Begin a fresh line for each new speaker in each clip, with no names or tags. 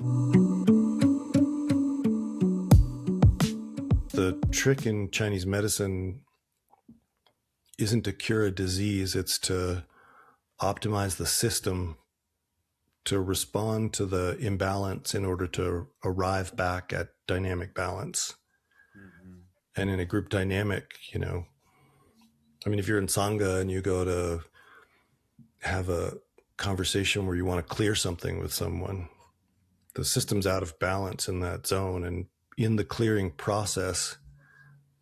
The trick in Chinese medicine isn't to cure a disease, it's to optimize the system to respond to the imbalance in order to arrive back at dynamic balance. Mm-hmm. And in a group dynamic, if you're in Sangha and you go to have a conversation where you want to clear something with someone, the system's out of balance in that zone. And in the clearing process,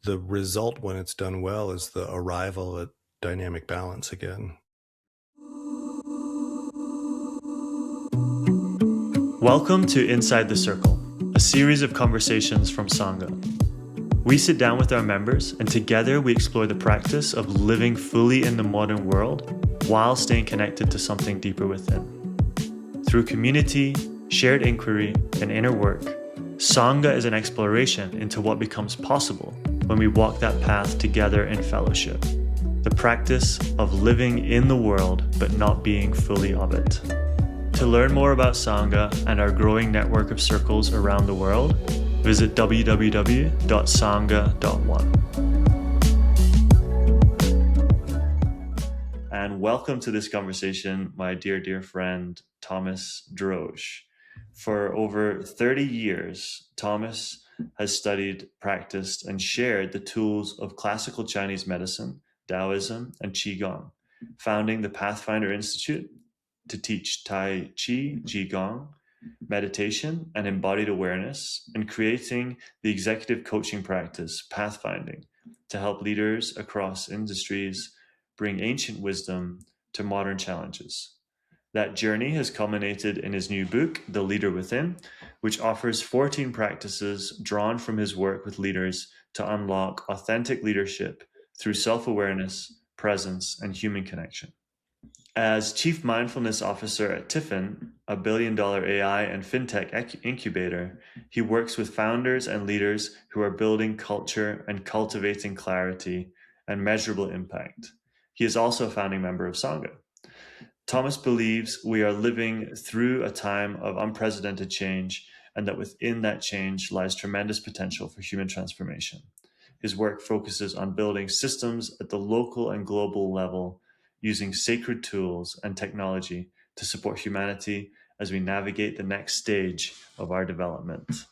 the result when it's done well is the arrival at dynamic balance again.
Welcome to Inside the Circle, a series of conversations from Sangha. We sit down with our members and together we explore the practice of living fully in the modern world while staying connected to something deeper within. Through community, shared inquiry, and inner work, Sangha is an exploration into what becomes possible when we walk that path together in fellowship. The practice of living in the world but not being fully of it. To learn more about Sangha and our growing network of circles around the world, visit www.sangha.one. And welcome to this conversation, my dear friend, Thomas Droge. For over 30 years, Thomas has studied, practiced, and shared the tools of classical Chinese medicine, Daoism, and Qigong, founding the Pathfinder Institute to teach Tai Chi, Qigong, meditation, and embodied awareness, and creating the executive coaching practice, Pathfinding, to help leaders across industries bring ancient wisdom to modern challenges. That journey has culminated in his new book, The Leader Within, which offers 14 practices drawn from his work with leaders to unlock authentic leadership through self-awareness, presence, and human connection. As Chief Mindfulness Officer at Tiffin, a billion-dollar AI and fintech incubator, he works with founders and leaders who are building culture and cultivating clarity and measurable impact. He is also a founding member of Sangha. Thomas believes we are living through a time of unprecedented change and that within that change lies tremendous potential for human transformation. His work focuses on building systems at the local and global level using sacred tools and technology to support humanity as we navigate the next stage of our development.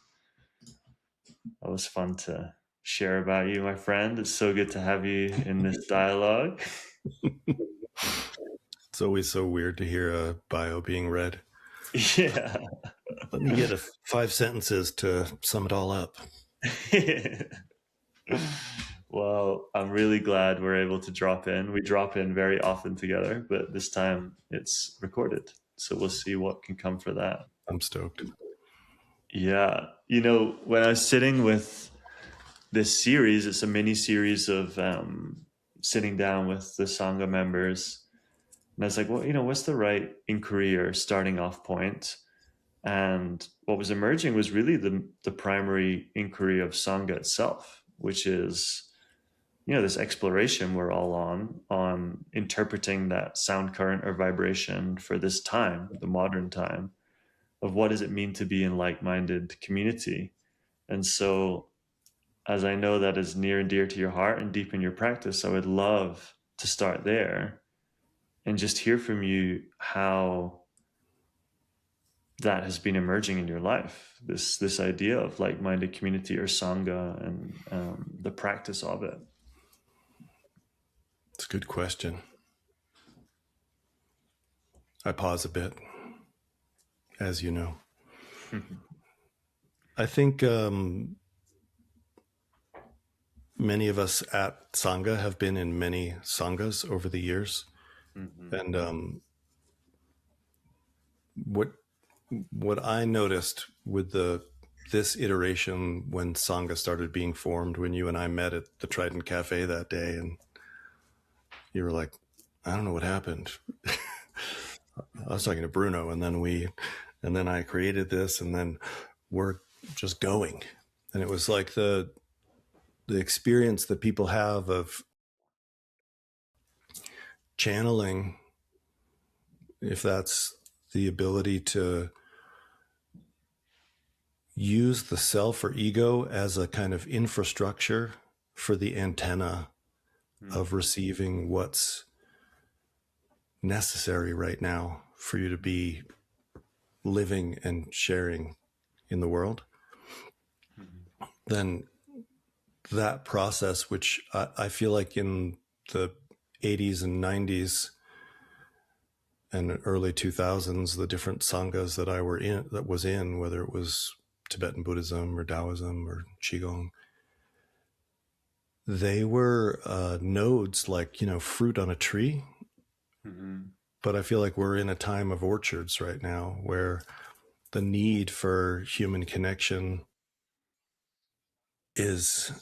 That was fun to share about you, my friend. It's so good to have you in this dialogue.
It's always so weird to hear a bio being read.
Yeah.
Let me get 5 sentences to sum it all up.
Well, I'm really glad we're able to drop in. We drop in very often together, but this time it's recorded. So we'll see what can come for that.
I'm stoked.
Yeah. When I was sitting with this series, it's a mini series of sitting down with the Sangha members. And I was like, well, what's the right inquiry or starting off point? And what was emerging was really the primary inquiry of Sangha itself, which is, this exploration we're all on interpreting that sound current or vibration for this time, the modern time, of what does it mean to be in like-minded community. And so, as I know that is near and dear to your heart and deep in your practice, I would love to start there and just hear from you how that has been emerging in your life, this idea of like-minded community or Sangha and the practice of it.
It's a good question. I pause a bit, as you know. I think many of us at Sangha have been in many Sanghas over the years. Mm-hmm. And what I noticed with this iteration when Sangha started being formed, when you and I met at the Trident Cafe that day, and you were like, I don't know what happened. I was talking to Bruno, and then I created this, and then we're just going. And it was like the experience that people have of channeling, if that's the ability to use the self or ego as a kind of infrastructure for the antenna of receiving what's necessary right now for you to be living and sharing in the world, then that process, which I feel like in the 80s and 90s and early 2000s, the different sanghas that was in, whether it was Tibetan Buddhism or Taoism or Qigong, they were nodes like, fruit on a tree. But I feel like we're in a time of orchards right now where the need for human connection is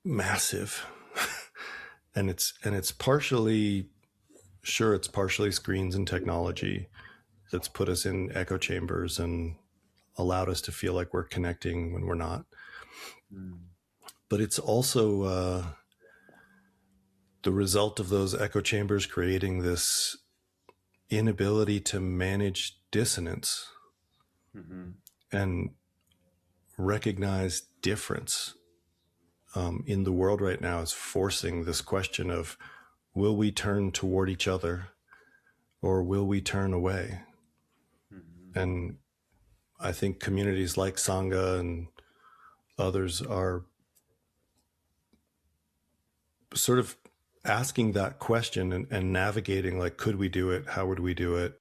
massive. and it's partially screens and technology that's put us in echo chambers and allowed us to feel like we're connecting when we're not. But it's also the result of those echo chambers creating this inability to manage dissonance and recognize difference in the world right now is forcing this question of, will we turn toward each other or will we turn away? And I think communities like Sangha and others are sort of asking that question and navigating, like, could we do it? How would we do it?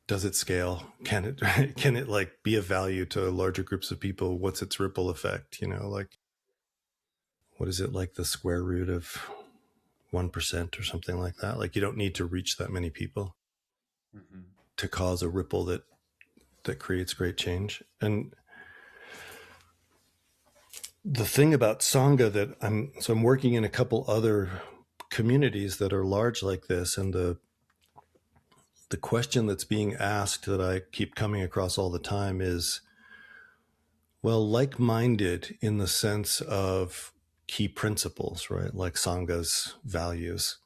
Does it scale? Can it like be of value to larger groups of people? What's its ripple effect? Like, what is it, like the square root of 1% or something like that? Like, you don't need to reach that many people to cause a ripple that creates great change. And the thing about Sangha that I'm working in a couple other communities that are large like this, and the question that's being asked that I keep coming across all the time is, well, like-minded in the sense of key principles, right? Like Sangha's values,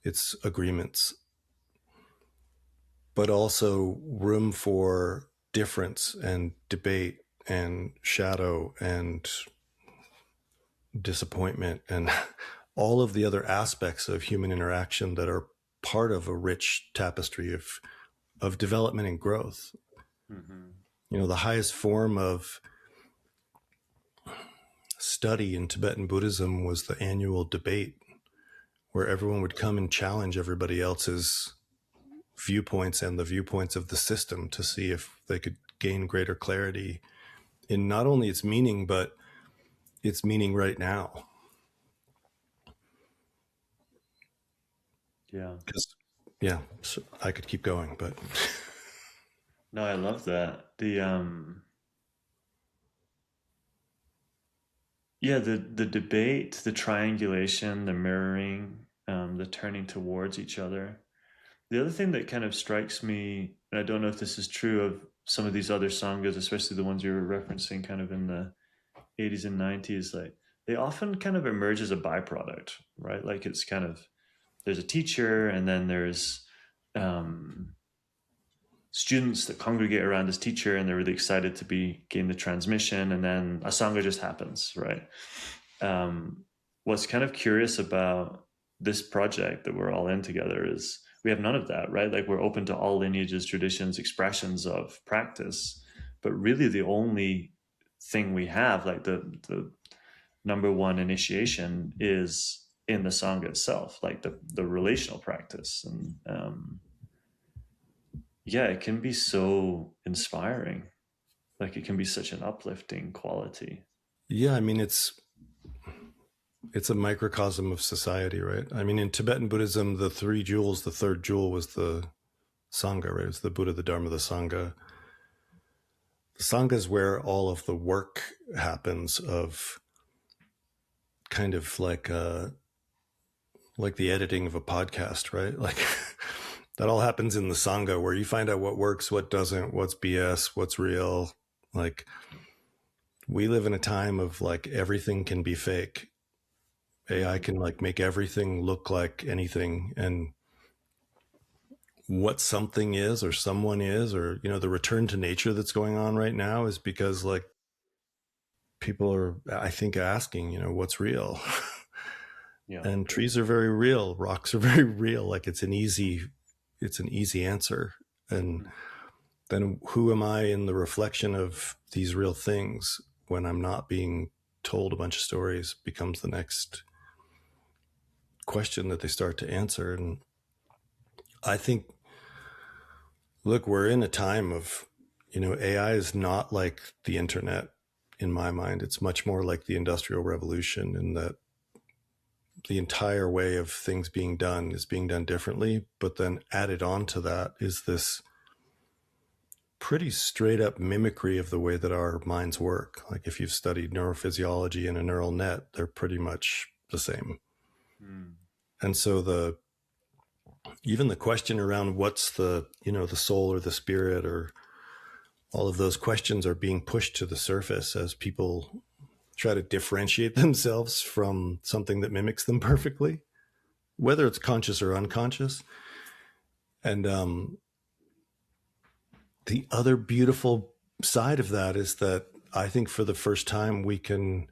its agreements, but also room for difference and debate and shadow and disappointment and all of the other aspects of human interaction that are part of a rich tapestry of development and growth. The highest form of study in Tibetan Buddhism was the annual debate, where everyone would come and challenge everybody else's viewpoints and the viewpoints of the system to see if they could gain greater clarity in not only its meaning, but its meaning right now. So I could keep going, but
No, I love that. The debate, the triangulation, the mirroring, the turning towards each other. The other thing that kind of strikes me, and I don't know if this is true of some of these other sanghas, especially the ones you were referencing kind of in the 80s and 90s, like they often kind of emerge as a byproduct, right? Like it's kind of, there's a teacher and then there's students that congregate around this teacher and they're really excited to gain the transmission, and then a sangha just happens, right? What's kind of curious about this project that we're all in together is we have none of that, right? Like we're open to all lineages, traditions, expressions of practice, but really the only thing we have, like the number one initiation, is in the sangha itself, like the relational practice. And it can be so inspiring. Like it can be such an uplifting quality.
Yeah, I mean, it's a microcosm of society, right? I mean, in Tibetan Buddhism, the three jewels, the third jewel was the Sangha, right? It's the Buddha, the Dharma, the Sangha. The Sangha is where all of the work happens of kind of like the editing of a podcast, right? Like that all happens in the Sangha, where you find out what works, what doesn't, what's BS, what's real. Like we live in a time of like everything can be fake. AI can like make everything look like anything. And what something is or someone is, or the return to nature that's going on right now is because like people are, I think, asking, what's real.
Yeah.
And trees are very real, rocks are very real. Like it's an easy answer. And then who am I in the reflection of these real things when I'm not being told a bunch of stories becomes the next question that they start to answer. And I think, look, we're in a time of, AI is not like the internet in my mind. It's much more like the Industrial Revolution, in that the entire way of things being done is being done differently. But then added on to that is this pretty straight up mimicry of the way that our minds work. Like if you've studied neurophysiology and a neural net, they're pretty much the same.
Mm.
And so even the question around what's the soul or the spirit, or all of those questions, are being pushed to the surface as people try to differentiate themselves from something that mimics them perfectly, whether it's conscious or unconscious. And the other beautiful side of that is that I think for the first time we can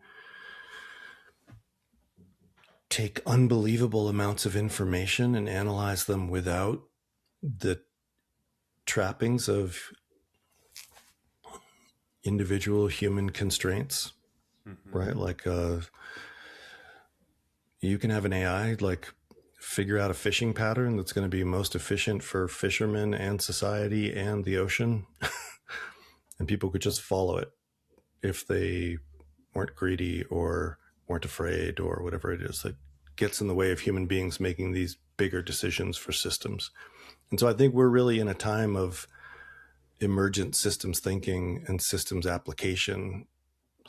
take unbelievable amounts of information and analyze them without the trappings of individual human constraints,
Mm-hmm.
right? Like you can have an AI like figure out a fishing pattern that's going to be most efficient for fishermen and society and the ocean. And people could just follow it if they weren't greedy or weren't afraid or whatever it is that gets in the way of human beings making these bigger decisions for systems. And so I think we're really in a time of emergent systems thinking and systems application,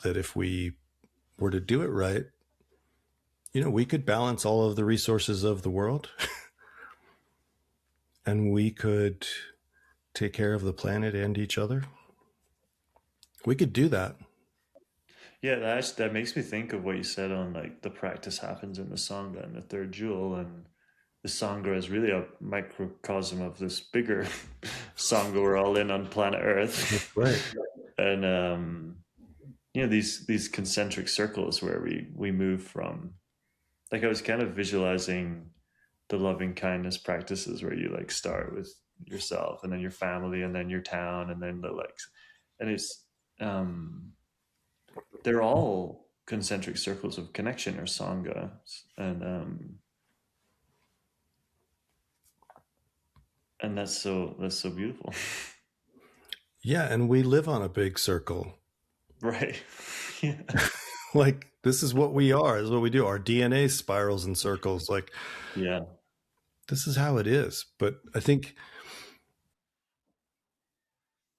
that if we were to do it right, we could balance all of the resources of the world and we could take care of the planet and each other. We could do that.
Yeah, that makes me think of what you said on like the practice happens in the Sangha and the third jewel, and the Sangha is really a microcosm of this bigger Sangha we're all in on planet Earth.
That's right.
And these concentric circles where we move from. Like I was kind of visualizing the loving kindness practices where you like start with yourself and then your family and then your town and then the likes, and it's um they're all concentric circles of connection or sangha, and that's so beautiful.
Yeah. And we live on a big circle.
Right. Yeah.
Like this is what we are, is what we do. Our DNA spirals in circles. Like
Yeah.
this is how it is. But I think,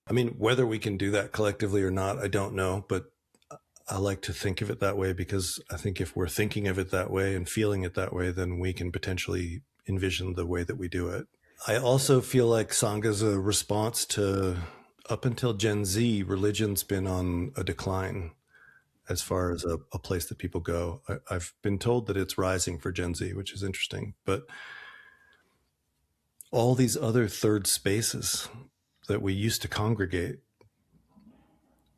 I mean, whether we can do that collectively or not, I don't know. But I like to think of it that way, because I think if we're thinking of it that way and feeling it that way, then we can potentially envision the way that we do it. I also feel like Sangha is a response to, up until Gen Z, religion's been on a decline as far as a place that people go. I've been told that it's rising for Gen Z, which is interesting. But all these other third spaces that we used to congregate,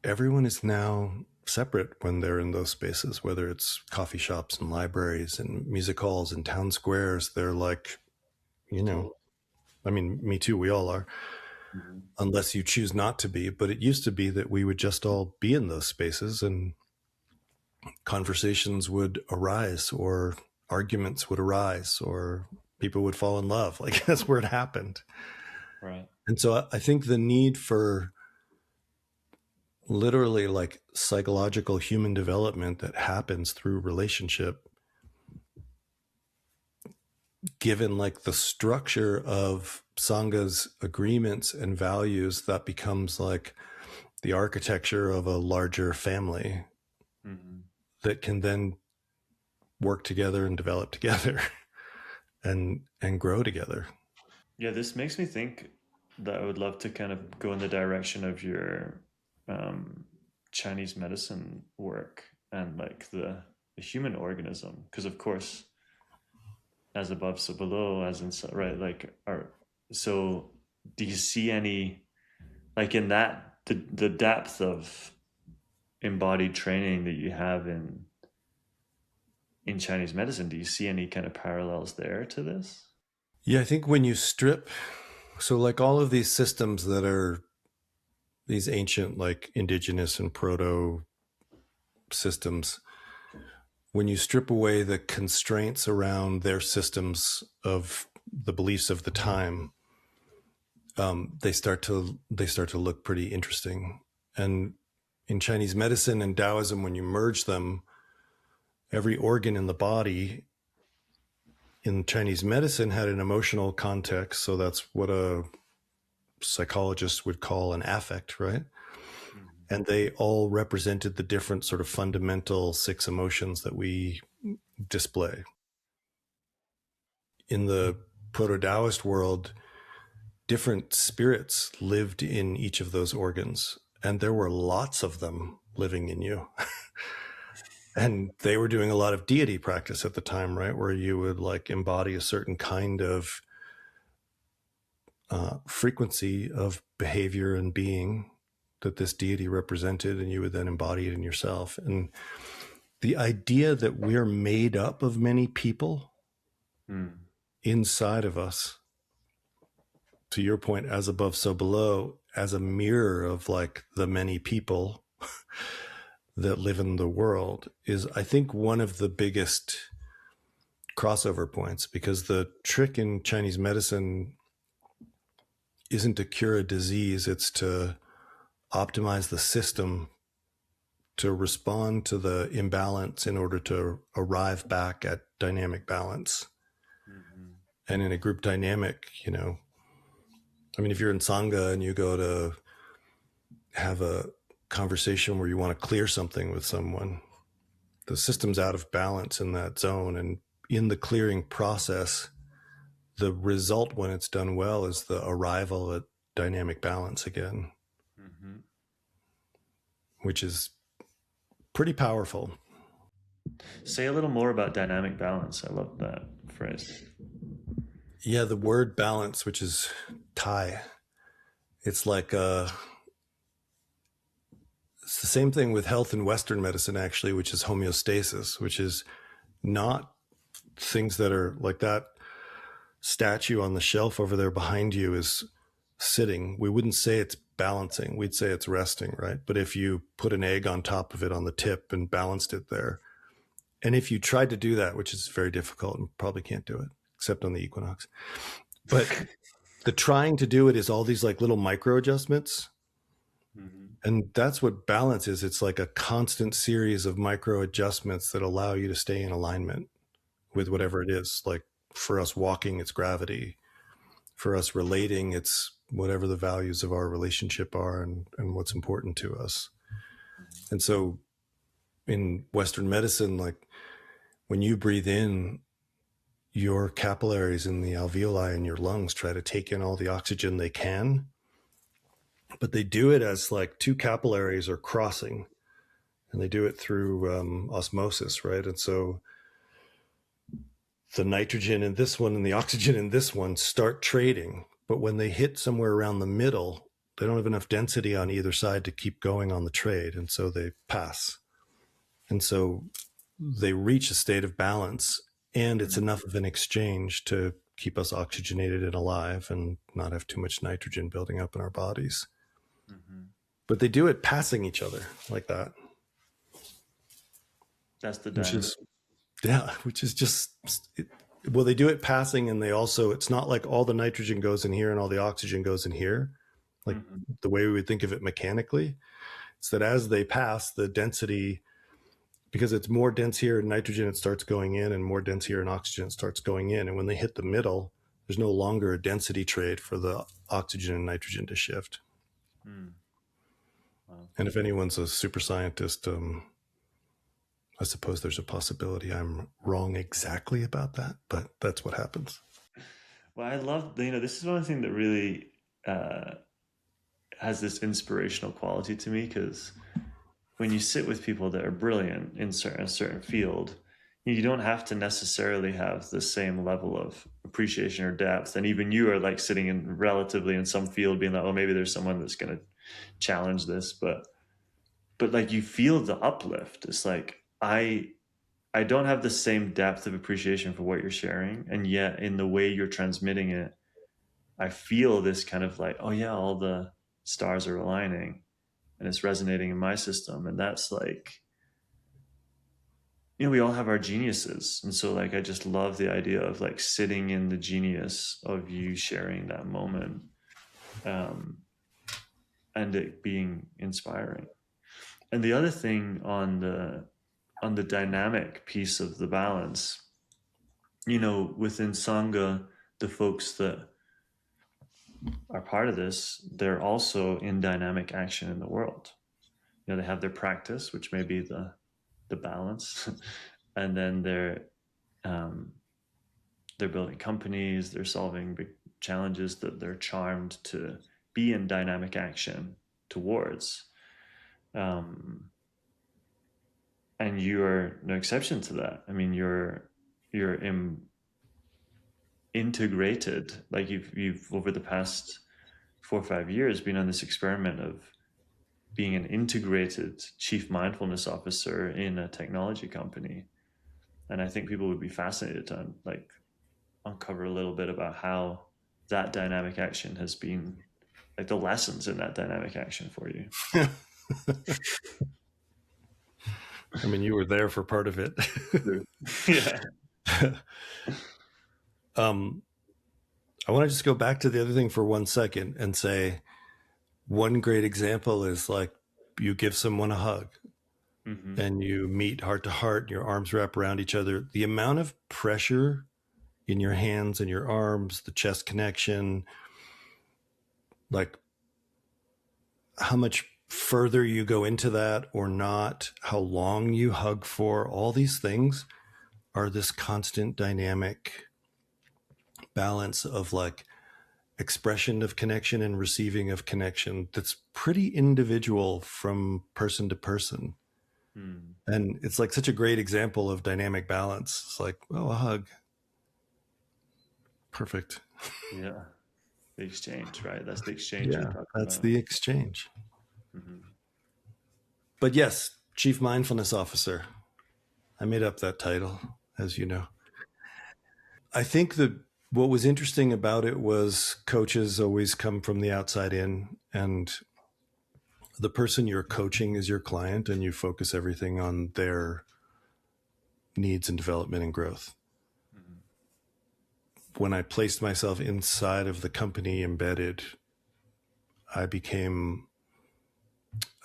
everyone is now separate when they're in those spaces, whether it's coffee shops and libraries and music halls and town squares. They're like,
Totally.
I mean, me too, we all are,
Mhm.
unless you choose not to be. But it used to be that we would just all be in those spaces and conversations would arise, or arguments would arise, or people would fall in love. Like that's where it happened.
Right.
And so I think the need for literally like psychological human development that happens through relationship, given like the structure of Sangha's agreements and values, that becomes like the architecture of a larger family
Hmm.
that can then work together and develop together and grow together.
Yeah, this makes me think that I would love to kind of go in the direction of your um, Chinese medicine work and like the human organism, because of course, as above, so below, as in right, like our So do you see any, like in that, the depth of embodied training that you have in Chinese medicine, do you see any kind of parallels there to this?
Yeah, I think when you strip, so like all of these systems that are these ancient, like indigenous and proto systems, when you strip away the constraints around their systems of the beliefs of the time, they start to look pretty interesting. And in Chinese medicine and Taoism, when you merge them, every organ in the body in Chinese medicine had an emotional context. So that's what a psychologist would call an affect, right?
Mhm.
And they all represented the different sort of fundamental six emotions that we display. In the proto Taoist world, different spirits lived in each of those organs, and there were lots of them living in you. And they were doing a lot of deity practice at the time, right? Where you would like embody a certain kind of frequency of behavior and being that this deity represented, and you would then embody it in yourself. And the idea that we're made up of many people
Mm.
inside of us, to your point, as above, so below, as a mirror of like the many people that live in the world, is, I think, one of the biggest crossover points, because the trick in Chinese medicine isn't to cure a disease, it's to optimize the system to respond to the imbalance in order to arrive back at dynamic balance.
Mhm.
And in a group dynamic, I mean, if you're in Sangha and you go to have a conversation where you want to clear something with someone, the system's out of balance in that zone. And in the clearing process, the result, when it's done well, is the arrival at dynamic balance again,
Mhm.
which is pretty powerful.
Say a little more about dynamic balance. I love that phrase.
Yeah, the word balance, which is Thai, it's like it's the same thing with health in Western medicine, actually, which is homeostasis, which is not things that are like that statue on the shelf over there behind you is sitting. We wouldn't say it's balancing, we'd say it's resting, right? But if you put an egg on top of it on the tip and balanced it there, and if you tried to do that, which is very difficult and probably can't do it except on the equinox, but the trying to do it is all these like little micro adjustments.
Mhm.
And that's what balance is. It's like a constant series of micro adjustments that allow you to stay in alignment with whatever it is. Like for us walking, it's gravity. For us relating, it's whatever the values of our relationship are, and what's important to us. And so in Western medicine, like when you breathe in, your capillaries in the alveoli in your lungs try to take in all the oxygen they can, but they do it as like two capillaries are crossing, and they do it through osmosis, right? And so the nitrogen in this one and the oxygen in this one start trading, but when they hit somewhere around the middle, they don't have enough density on either side to keep going on the trade, and so they pass. And so they reach a state of balance, and it's
Mhm.
enough of an exchange to keep us oxygenated and alive and not have too much nitrogen building up in our bodies.
Mhm.
But they do it passing each other like that,
That's the
which
dynamic.
is, yeah, which is just, well, they do it passing, and they also, it's not like all the nitrogen goes in here and all the oxygen goes in here, like
Mhm.
the way we would think of it mechanically. It's that as they pass, the density, because it's more dense here in nitrogen, it starts going in, and more dense here in oxygen, it starts going in. And when they hit the middle, there's no longer a density trade for the oxygen and nitrogen to shift.
Mm. Wow.
And if anyone's a super scientist, I suppose there's a possibility I'm wrong exactly about that, but that's what happens.
Well, I love, this is one thing that really uh, has this inspirational quality to me because when you sit with people that are brilliant in a certain field, you don't have to necessarily have the same level of appreciation or depth. And even you are like sitting in relatively in some field being like, oh, maybe there's someone that's going to challenge this, but like you feel the uplift. It's like, I don't have the same depth of appreciation for what you're sharing. And yet in the way you're transmitting it, I feel this kind of like, oh yeah, all the stars are aligning and it's resonating in my system. And that's like, we all have our geniuses. And so like I just love the idea of like sitting in the genius of you sharing that moment, um, and it being inspiring. And the other thing on the dynamic piece of the balance, within Sangha, the folks that are part of this, they're also in dynamic action in the world. They have their practice, which may be the balance, and then um, they're building companies, they're solving big challenges that they're charmed to be in dynamic action towards. Um, and you're no exception to that. I mean, you're integrated. Like you've over the past 4 or 5 years been on this experiment of being an integrated chief mindfulness officer in a technology company. And I think people would be fascinated to like uncover a little bit about how that dynamic action has been, like the lessons in that dynamic action for you.
I mean, you were there for part of it.
Yeah.
um, I want to just go back to the other thing for 1 second and say one great example is like you give someone a hug
Mm-hmm.
and you meet heart to heart, and your arms wrap around each other. The amount of pressure in your hands and your arms, the chest connection, like how much further you go into that or not, how long you hug for, all these things are this constant dynamic balance of like expression of connection and receiving of connection that's pretty individual from person to person.
Mm.
And it's like such a great example of dynamic balance. It's like, oh, a hug. Perfect.
Yeah. The exchange, right? That's the exchange you're
Yeah,
talking
that's
about.
the exchange.
Mm-hmm.
But yes, Chief Mindfulness Officer. I made up that title, as you know. I think that what was interesting about it was coaches always come from the outside in, and the person you're coaching is your client, and you focus everything on their needs and development and growth.
Mm-hmm.
When I placed myself inside of the company embedded, I became,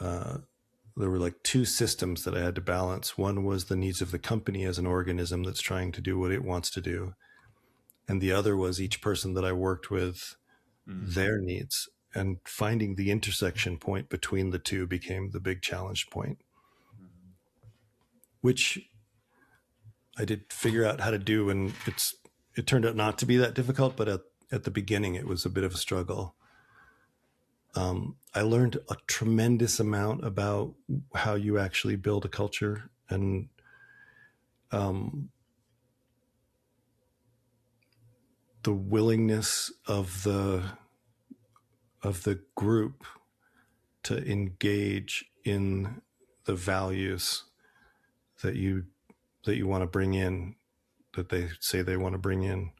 there were like two systems that I had to balance. One was the needs of the company as an organism that's trying to do what it wants to do. And the other was each person that I worked with,
Mm-hmm.
their needs. And finding the intersection point between the two became the big challenge point,
Mm-hmm.
which I did figure out how to do. And it turned out not to be that difficult, but at the beginning, it was a bit of a struggle. I learned a tremendous amount about how you actually build a culture, and um, the willingness of the group to engage in the values that you want to bring in, that they say they want to bring in,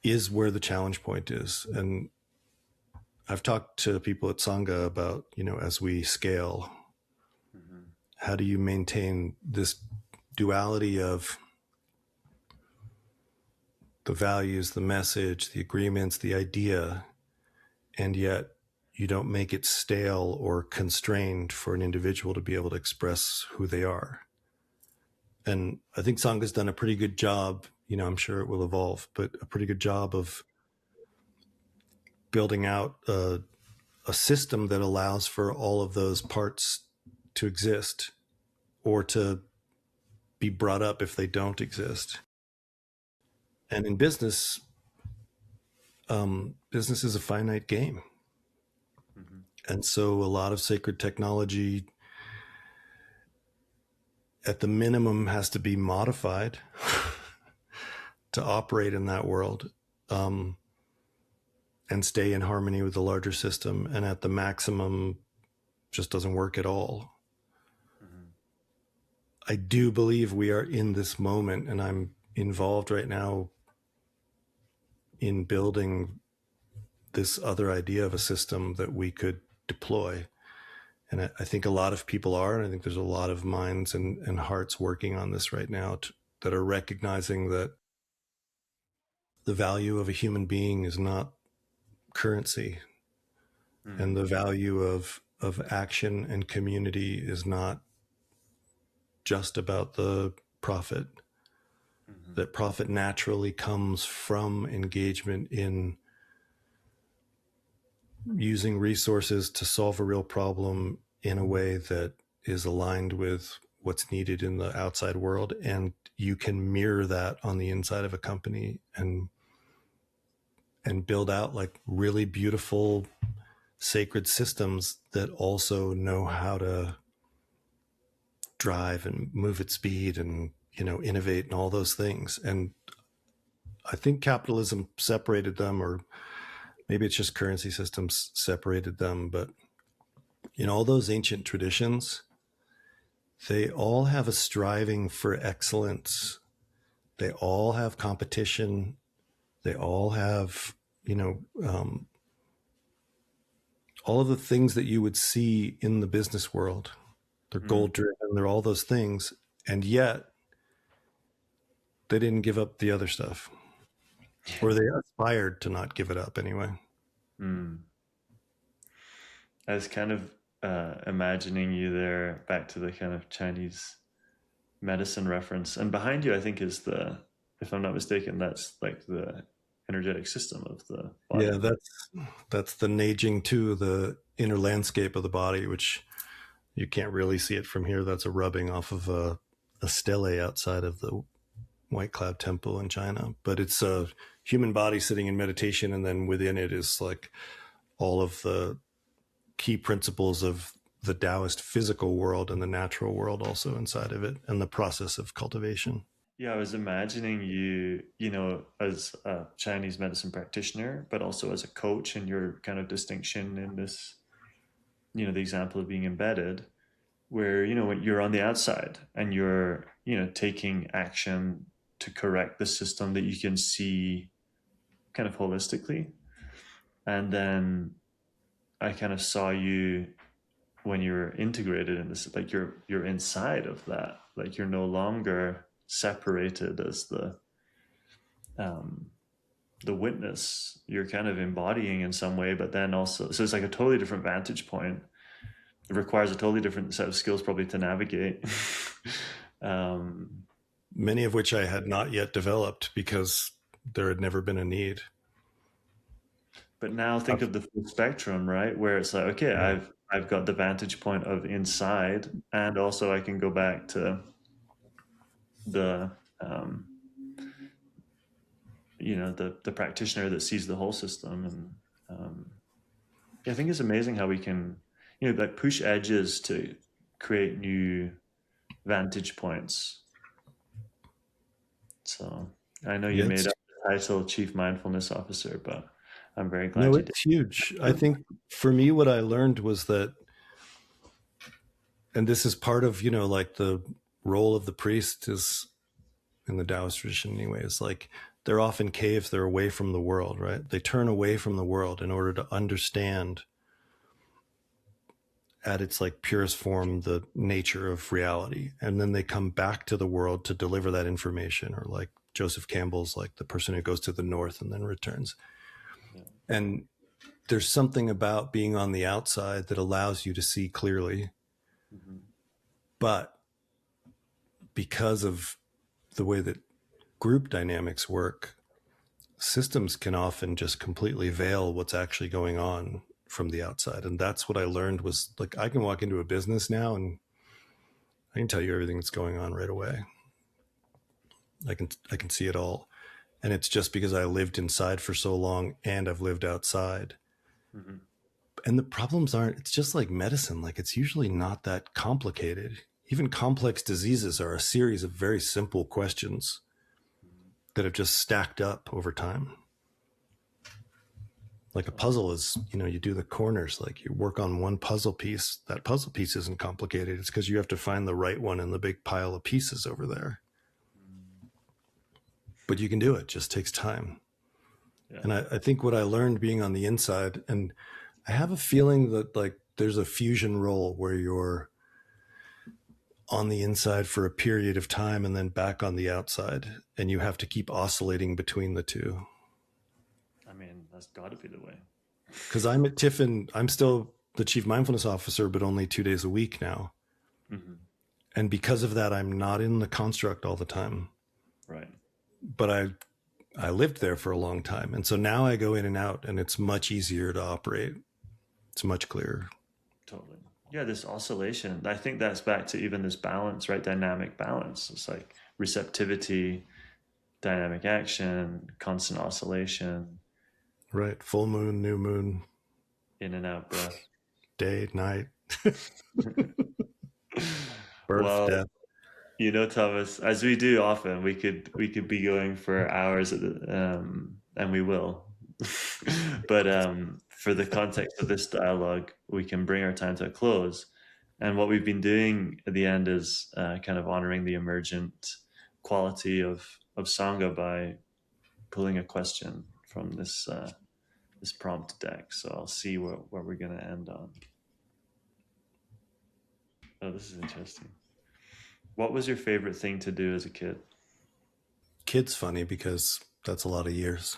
is where the challenge point is. And I've talked to people at Sangha about, as we scale,
Mm-hmm.
how do you maintain this duality of the values, the message, the agreements, the idea, and yet you don't make it stale or constrained for an individual to be able to express who they are. And I think Sangha's done a pretty good job, I'm sure it will evolve, but a pretty good job of building out a system that allows for all of those parts to exist or to be brought up if they don't exist. And in business, business is a finite game.
Mm-hmm.
And so a lot of sacred technology at the minimum has to be modified to operate in that world, and stay in harmony with the larger system, and at the maximum just doesn't work at all.
Mm-hmm.
I do believe we are in this moment, and I'm involved right now in building this other idea of a system that we could deploy. And I think a lot of people are, and I think there's a lot of minds and hearts working on this right now that are recognizing that the value of a human being is not currency,
Mm-hmm.
and the value of action and community is not just about the profit.
Mm-hmm.
That profit naturally comes from engagement in using resources to solve a real problem in a way that is aligned with what's needed in the outside world. And you can mirror that on the inside of a company and build out like really beautiful sacred systems that also know how to drive and move at speed and, innovate and all those things. And I think capitalism separated them, or maybe it's just currency systems separated them. But in all those ancient traditions, they all have a striving for excellence. They all have competition. They all have, all of the things that you would see in the business world. They're
Mm-hmm.
goal driven. They're all those things. And yet they didn't give up the other stuff, or they aspired to not give it up anyway.
Mm. I was kind of imagining you there back to the kind of Chinese medicine reference. And behind you, I think, is if I'm not mistaken, that's like the energetic system of the
Yeah,
body.
that's the Neijing too, the inner landscape of the body, which you can't really see it from here. That's a rubbing off of a stele outside of the White Cloud Temple in China. But it's a human body sitting in meditation, and then within it is like all of the key principles of the Daoist physical world and the natural world also inside of it, and the process of cultivation.
Yeah, I was imagining you, as a Chinese medicine practitioner, but also as a coach, and your kind of distinction in this, the example of being embedded, where, when you're on the outside and you're, taking action to correct the system that you can see kind of holistically. And then I kind of saw you when you're integrated in this, like you're inside of that, like you're no longer separated as um, the witness. You're kind of embodying in some way, but then also, so it's like a totally different vantage point. It requires a totally different set of skills probably to navigate. um,
Many of which I had not yet developed because there had never been a need.
but now think of the full spectrum, right? Where it's like, okay,
Yeah.
I've got the vantage point of inside, and also I can go back to the um, the practitioner that sees the whole system. And I think it's amazing how we can like push edges to create new vantage points. So I know you
Yeah,
made up the title Chief Mindfulness Officer, but I'm very glad
no,
you did.
it's huge. I think for me, what I learned was that, and this is part of, like the role of the priest is in the Taoist tradition anyway, is like they're often caves, they're away from the world, right? They turn away from the world in order to understand at its like purest form the nature of reality, and then they come back to the world to deliver that information. Or like Joseph Campbell's like the person who goes to the north and then returns.
Yeah.
And there's something about being on the outside that allows you to see clearly,
Mm-hmm.
but because of the way that group dynamics work, systems can often just completely veil what's actually going on from the outside. And that's what I learned was like, I can walk into a business now and I can tell you everything that's going on right away. I can see it all. And it's just because I lived inside for so long and I've lived outside.
Mm-hmm.
And the problems aren't, it's just like medicine. Like it's usually not that complicated. even complex diseases are a series of very simple questions that have just stacked up over time. Like a puzzle is, you do the corners, like you work on one puzzle piece. That puzzle piece isn't complicated. It's because you have to find the right one in the big pile of pieces over there. But you can do it. It just takes time.
Yeah.
And I think what I learned being on the inside, and I have a feeling that like there's a fusion role where you're on the inside for a period of time and then back on the outside, and you have to keep oscillating between the two.
I mean, that's got to be the way.
Because I'm at Tiffin, I'm still the chief mindfulness officer, but only 2 days a week now.
Mm-hmm.
And because of that, I'm not in the construct all the time.
Right.
But I lived there for a long time. And so now I go in and out, and it's much easier to operate. It's much clearer.
Totally. Yeah, this oscillation, I think that's back to even this balance, right? Dynamic balance. It's like receptivity, dynamic action, constant oscillation.
Right. Full moon, new moon,
In and out breath.
day, night, birth,
Well,
death.
Thomas, as we do often, we could be going for hours and we will. But for the context of this dialogue, we can bring our time to a close. And what we've been doing at the end is kind of honoring the emergent quality of Sangha by pulling a question from this prompt deck. So I'll see where we're going to end on. Oh, this is interesting. What was your favorite thing to do as a kid?
Kid's funny because that's a lot of years.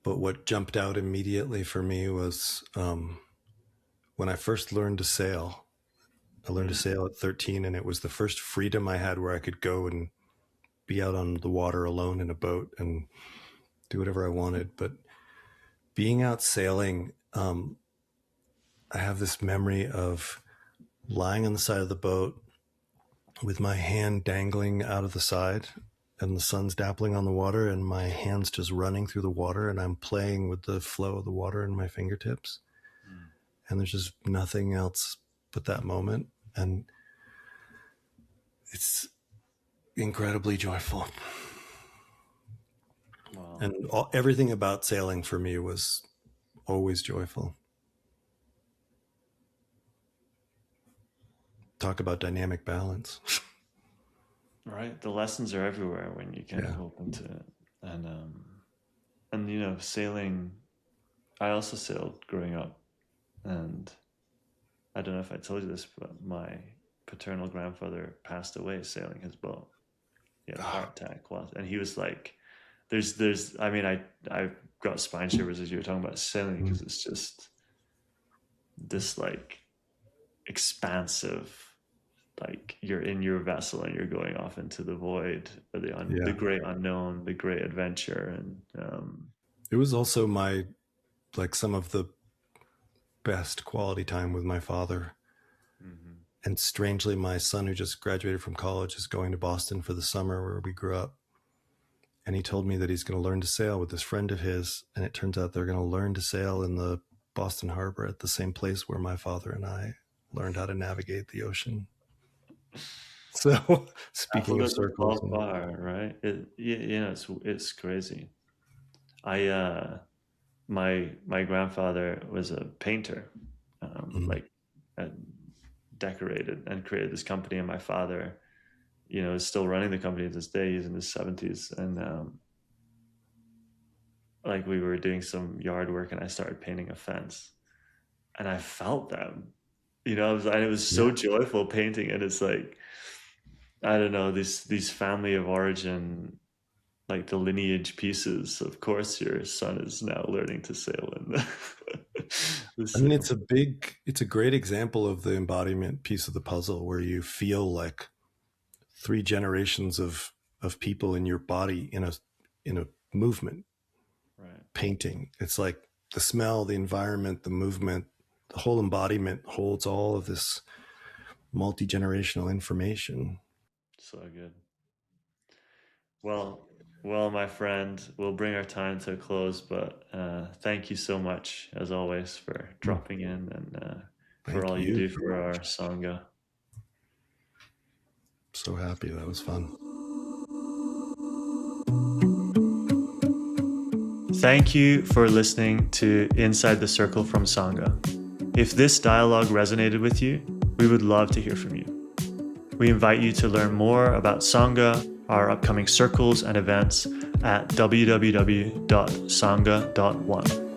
But what jumped out immediately for me was when I first learned to sail. I learned to sail at 13, and it was the first freedom I had where I could go and be out on the water alone in a boat and do whatever I wanted. But being out sailing, I have this memory of lying on the side of the boat with my hand dangling out of the side, and the sun's dappling on the water, and my hands just running through the water, and I'm playing with the flow of the water in my fingertips.
Mm.
And there's just nothing else but that moment. And it's incredibly joyful.
Wow.
And everything about sailing for me was always joyful. Talk about dynamic balance.
Right. The lessons are everywhere when you kind of open to it. And sailing, I also sailed growing up, and I don't know if I told you this, but my paternal grandfather passed away sailing his boat. He had a heart attack and he was like, I mean, I got spine shivers as you were talking about sailing, because it's just this like expansive, like you're in your vessel and you're going off into the void, or the great unknown, the great adventure. And
it was also some of the best quality time with my father. Mm-hmm. And strangely, my son, who just graduated from college, is going to Boston for the summer where we grew up. And he told me that he's going to learn to sail with this friend of his. And it turns out they're going to learn to sail in the Boston Harbor at the same place where my father and I learned how to navigate the ocean. So speaking of circles,
far, right? It's crazy. My grandfather was a painter, like decorated and created this company, and my father, is still running the company to this day. He's in his 70s, and like we were doing some yard work, and I started painting a fence, and I felt them. It was so joyful painting, and it's like, I don't know, these family of origin, like the lineage pieces. Of course, your son is now learning to sail in
I mean, it's a great example of the embodiment piece of the puzzle, where you feel like 3 generations of people in your body in a movement.
Right.
Painting. It's like the smell, the environment, the movement, the whole embodiment holds all of this multi-generational information.
So good. Well, my friend, we'll bring our time to a close, but thank you so much, as always, for dropping in and for all you do for our Sangha.
So happy. That was fun.
Thank you for listening to Inside the Circle from Sangha. If this dialogue resonated with you, we would love to hear from you. We invite you to learn more about Sangha, our upcoming circles and events at www.sangha.one.